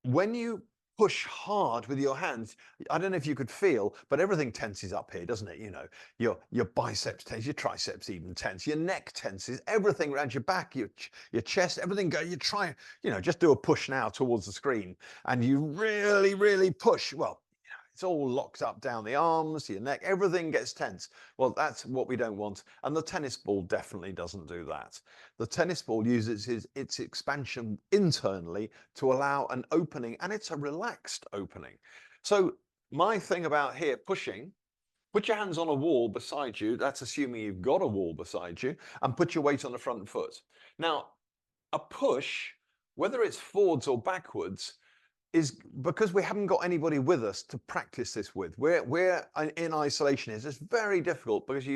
when you push hard with your hands, I don't know if you could feel, but everything tenses up here, doesn't it? You know, your biceps tense, your triceps even tense, your neck tenses, everything around your back, your chest, everything go. You try, you know, just do a push now towards the screen, and you really, really push. Well, it's all locked up down the arms, your neck, everything gets tense. Well, that's what we don't want. And the tennis ball definitely doesn't do that. The tennis ball uses its expansion internally to allow an opening, and it's a relaxed opening. So my thing about here, pushing, put your hands on a wall beside you. That's assuming you've got a wall beside you, and put your weight on the front foot. Now, a push, whether it's forwards or backwards, is because we haven't got anybody with us to practice this with. We're in isolation. It's very difficult because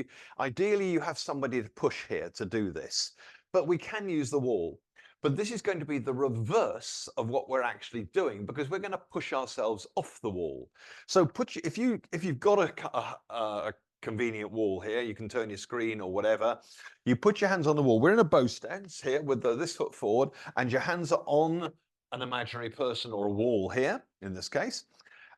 ideally you have somebody to push here to do this, but we can use the wall. But this is going to be the reverse of what we're actually doing, because we're going to push ourselves off the wall. So if you've got a convenient wall here, you can turn your screen or whatever. You put your hands on the wall. We're in a bow stance here with this foot forward, and your hands are on an imaginary person or a wall here, in this case,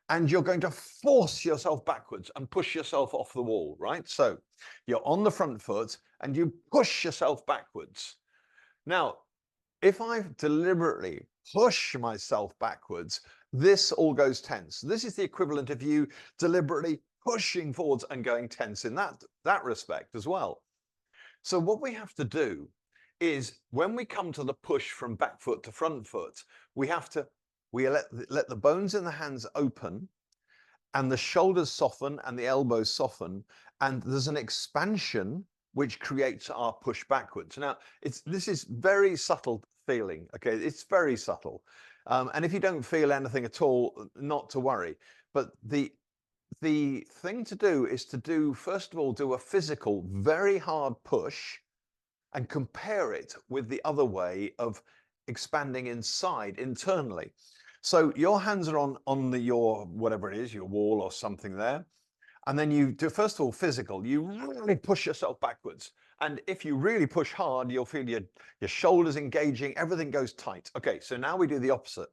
and you're going to force yourself backwards and push yourself off the wall, right? So you're on the front foot and you push yourself backwards. Now, if I deliberately push myself backwards, this all goes tense. This is the equivalent of you deliberately pushing forwards and going tense in that respect as well. So what we have to do is, when we come to the push from back foot to front foot, we let the bones in the hands open, and the shoulders soften and the elbows soften, and there's an expansion which creates our push backwards. Now, this is very subtle feeling, okay? It's very subtle. And if you don't feel anything at all, not to worry. But the thing to do is first of all, do a physical, very hard push, and compare it with the other way of expanding inside, internally. So your hands are on your, whatever it is, your wall or something there. And then you do, first of all, physical. You really push yourself backwards. And if you really push hard, you'll feel your shoulders engaging, everything goes tight. Okay, so now we do the opposite.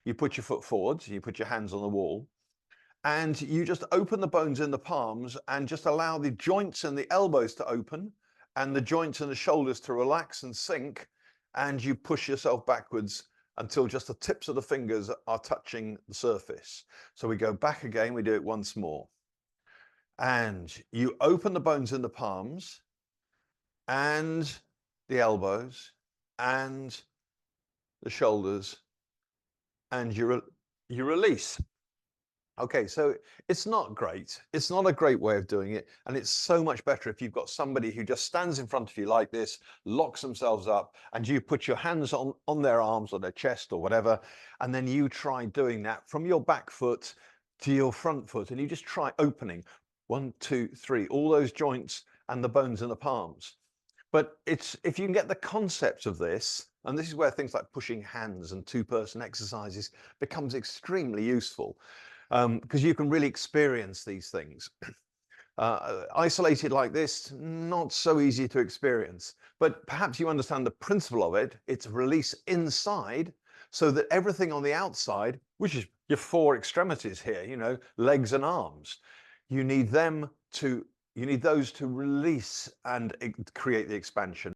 You put your foot forwards, you put your hands on the wall, and you just open the bones in the palms and just allow the joints and the elbows to open, and the joints and the shoulders to relax and sink, and you push yourself backwards until just the tips of the fingers are touching the surface. So we go back again, we do it once more. And you open the bones in the palms and the elbows and the shoulders, and you release. Okay, so it's not great. It's not a great way of doing it. And it's so much better if you've got somebody who just stands in front of you like this, locks themselves up, and you put your hands on their arms or their chest or whatever. And then you try doing that from your back foot to your front foot. And you just try opening 1, 2, 3, all those joints and the bones in the palms. But if you can get the concept of this, and this is where things like pushing hands and two-person exercises becomes extremely useful. Because you can really experience these things. Isolated like this, not so easy to experience, but perhaps you understand the principle of it. It's release inside, so that everything on the outside, which is your 4 extremities here, you know, legs and arms, you need those to release and create the expansion.